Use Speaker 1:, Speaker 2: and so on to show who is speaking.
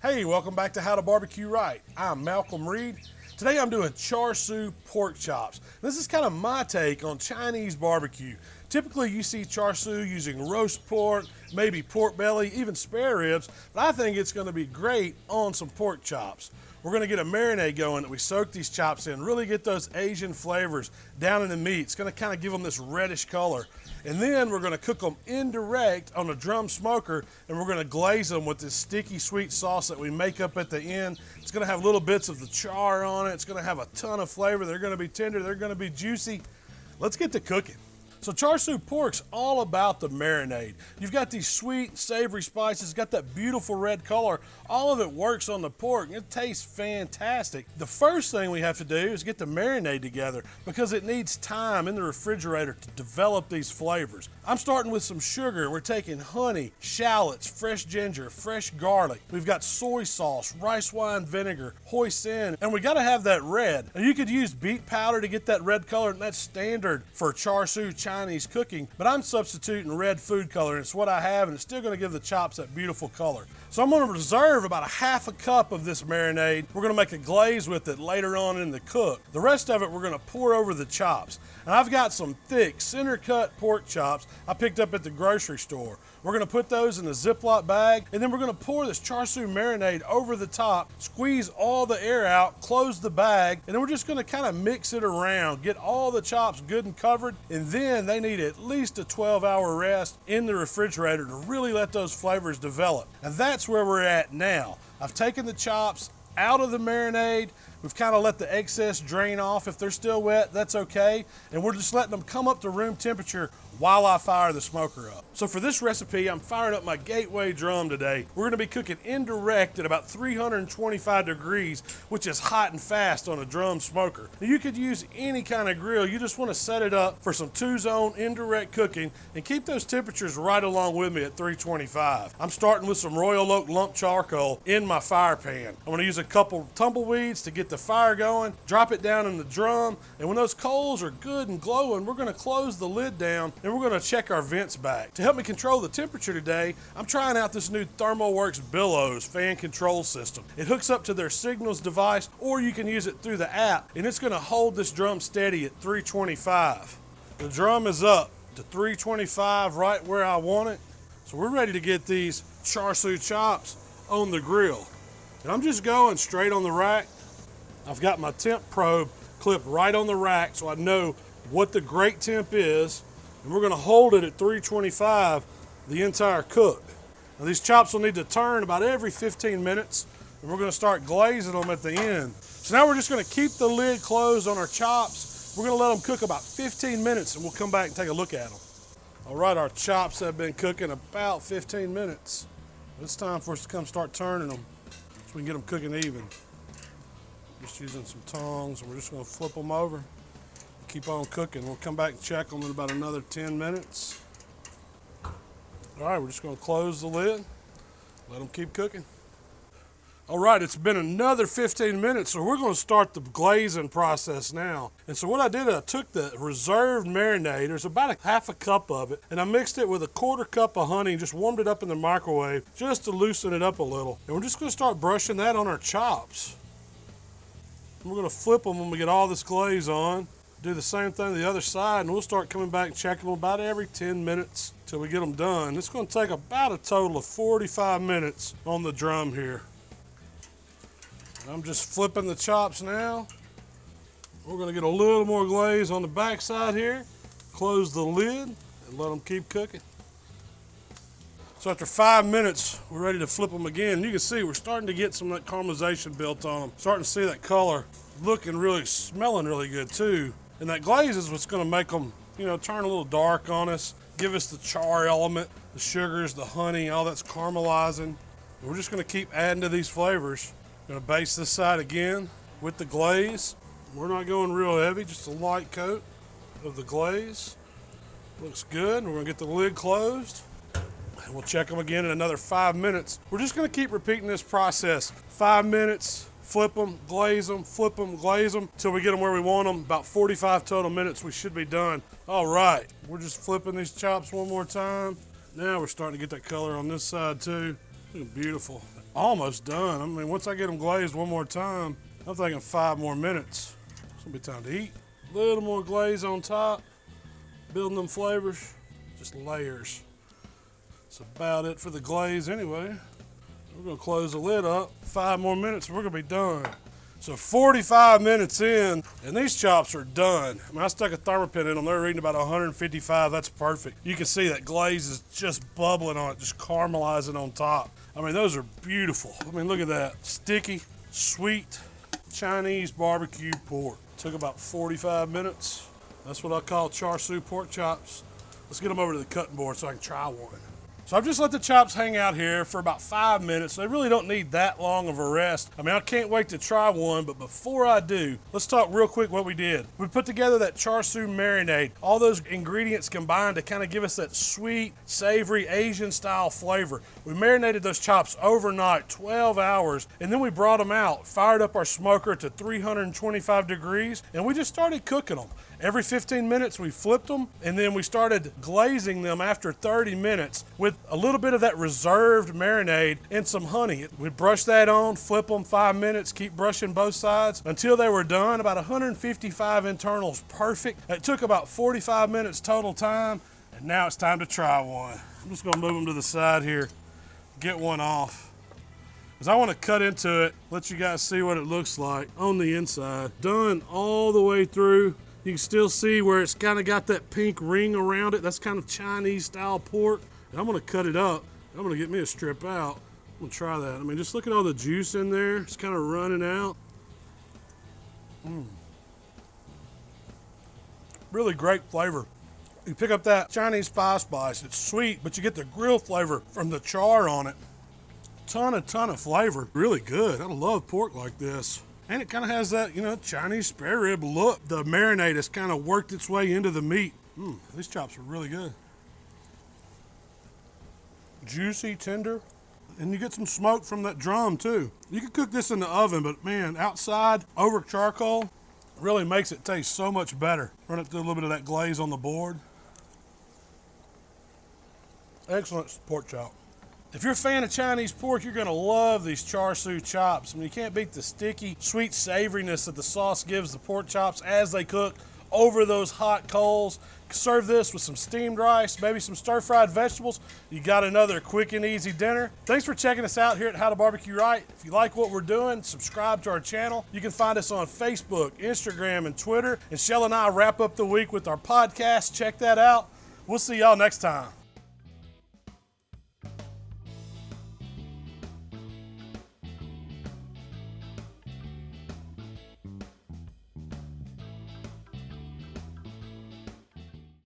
Speaker 1: Hey, welcome back to How to Barbecue Right. I'm Malcolm Reed. Today I'm doing Char Siu pork chops. This is kind of my take on Chinese barbecue. Typically you see char siu using roast pork, maybe pork belly, even spare ribs, but I think it's going to be great on some pork chops. We're going to get a marinade going that we soak these chops in, really get those Asian flavors down in the meat. It's going to kind of give them this reddish color. And then we're going to cook them indirect on a drum smoker, and we're going to glaze them with this sticky sweet sauce that we make up at the end. It's going to have little bits of the char on it. It's going to have a ton of flavor. They're going to be tender. They're going to be juicy. Let's get to cooking. So char siu pork's all about the marinade. You've got these sweet, savory spices, got that beautiful red color. All of it works on the pork, and it tastes fantastic. The first thing we have to do is get the marinade together because it needs time in the refrigerator to develop these flavors. I'm starting with some sugar. We're taking honey, shallots, fresh ginger, fresh garlic. We've got soy sauce, rice wine vinegar, hoisin, and we gotta have that red. Now you could use beet powder to get that red color, and that's standard for char siu Chinese cooking, but I'm substituting red food color, and it's what I have, and it's still gonna give the chops that beautiful color. So I'm gonna reserve about a half a cup of this marinade. We're gonna make a glaze with it later on in the cook. The rest of it we're gonna pour over the chops. And I've got some thick center cut pork chops I picked up at the grocery store. We're gonna put those in a Ziploc bag, and then we're gonna pour this char siu marinade over the top, squeeze all the air out, close the bag, and then we're just gonna kind of mix it around, get all the chops good and covered, and then they need at least a 12-hour rest in the refrigerator to really let those flavors develop. And that's where we're at now. I've taken the chops out of the marinade. We've kind of let the excess drain off. If they're still wet, that's okay. And we're just letting them come up to room temperature while I fire the smoker up. So for this recipe, I'm firing up my gateway drum today. We're gonna be cooking indirect at about 325 degrees, which is hot and fast on a drum smoker. Now you could use any kind of grill. You just wanna set it up for some two-zone indirect cooking and keep those temperatures right along with me at 325. I'm starting with some Royal Oak lump charcoal in my fire pan. I'm gonna use a couple tumbleweeds to get the fire going, drop it down in the drum, and when those coals are good and glowing, we're gonna close the lid down and we're gonna check our vents back. To help me control the temperature today, I'm trying out this new ThermoWorks Billows fan control system. It hooks up to their signals device, or you can use it through the app, and it's gonna hold this drum steady at 325. The drum is up to 325, right where I want it. So we're ready to get these char siu chops on the grill. And I'm just going straight on the rack. I've got my temp probe clipped right on the rack so I know what the grate temp is, and we're gonna hold it at 325 the entire cook. Now these chops will need to turn about every 15 minutes, and we're gonna start glazing them at the end. So now we're just gonna keep the lid closed on our chops. We're gonna let them cook about 15 minutes, and we'll come back and take a look at them. All right, our chops have been cooking about 15 minutes. It's time for us to come start turning them so we can get them cooking even. Just using some tongs, and we're just gonna flip them over. Keep on cooking. We'll come back and check them in about another 10 minutes. All right, we're just gonna close the lid, let them keep cooking. All right, it's been another 15 minutes, so we're gonna start the glazing process now. And so what I did, I took the reserved marinade, there's about a half a cup of it, and I mixed it with a quarter cup of honey and just warmed it up in the microwave just to loosen it up a little. And we're just gonna start brushing that on our chops. We're gonna flip them when we get all this glaze on. Do the same thing to the other side, and we'll start coming back and checking them about every 10 minutes till we get them done. It's gonna take about a total of 45 minutes on the drum here. And I'm just flipping the chops now. We're gonna get a little more glaze on the back side here, close the lid, and let them keep cooking. So after 5 minutes, we're ready to flip them again. You can see we're starting to get some of that caramelization built on them. Starting to see that color looking really, smelling really good too. And that glaze is what's gonna make them, turn a little dark on us, give us the char element, the sugars, the honey, all that's caramelizing. And we're just gonna keep adding to these flavors. Gonna baste this side again with the glaze. We're not going real heavy, just a light coat of the glaze. Looks good. We're gonna get the lid closed. And we'll check them again in another 5 minutes. We're just gonna keep repeating this process. 5 minutes, flip them, glaze them, flip them, glaze them, till we get them where we want them. About 45 total minutes, we should be done. All right, we're just flipping these chops one more time. Now we're starting to get that color on this side too. Beautiful. Almost done. I mean, once I get them glazed one more time, I'm thinking 5 more minutes. It's gonna be time to eat. A little more glaze on top, building them flavors, just layers. That's about it for the glaze anyway. We're gonna close the lid up. 5 more minutes and we're gonna be done. So 45 minutes in, and these chops are done. I mean, I stuck a thermopin in them. They're reading about 155. That's perfect. You can see that glaze is just bubbling on it, just caramelizing on top. I mean, those are beautiful. I mean, look at that. Sticky, sweet, Chinese barbecue pork. Took about 45 minutes. That's what I call char siu pork chops. Let's get them over to the cutting board so I can try one. So I've just let the chops hang out here for about 5 minutes. They really don't need that long of a rest. I mean, I can't wait to try one, but before I do, let's talk real quick what we did. We put together that char siu marinade. All those ingredients combined to kind of give us that sweet, savory, Asian style flavor. We marinated those chops overnight, 12 hours, and then we brought them out, fired up our smoker to 325 degrees, and we just started cooking them. Every 15 minutes we flipped them, and then we started glazing them after 30 minutes with a little bit of that reserved marinade and some honey. We'd brush that on, flip them 5 minutes, keep brushing both sides until they were done. About 155 internals, perfect. It took about 45 minutes total time, and now it's time to try one. I'm just gonna move them to the side here, get one off. Because I want to cut into it, let you guys see what it looks like on the inside. Done all the way through. You can still see where it's kind of got that pink ring around it. That's kind of Chinese style pork. And I'm gonna cut it up. I'm gonna get me a strip out. I'm gonna try that. I mean, just look at all the juice in there. It's kind of running out. Really great flavor. You pick up that Chinese spice. It's sweet, but you get the grill flavor from the char on it. Ton of flavor. Really good. I love pork like this. And it kind of has that, Chinese spare rib look. The marinade has kind of worked its way into the meat. These chops are really good. Juicy, tender, and you get some smoke from that drum too. You can cook this in the oven, but man, outside over charcoal really makes it taste so much better. Run it through a little bit of that glaze on the board. Excellent pork chop. If you're a fan of Chinese pork, you're gonna love these char siu chops. I mean, you can't beat the sticky, sweet savoriness that the sauce gives the pork chops as they cook over those hot coals. Serve this with some steamed rice, maybe some stir-fried vegetables. You got another quick and easy dinner. Thanks for checking us out here at HowToBBQRight. If you like what we're doing, subscribe to our channel. You can find us on Facebook, Instagram, and Twitter. And Shell and I wrap up the week with our podcast. Check that out. We'll see y'all next time.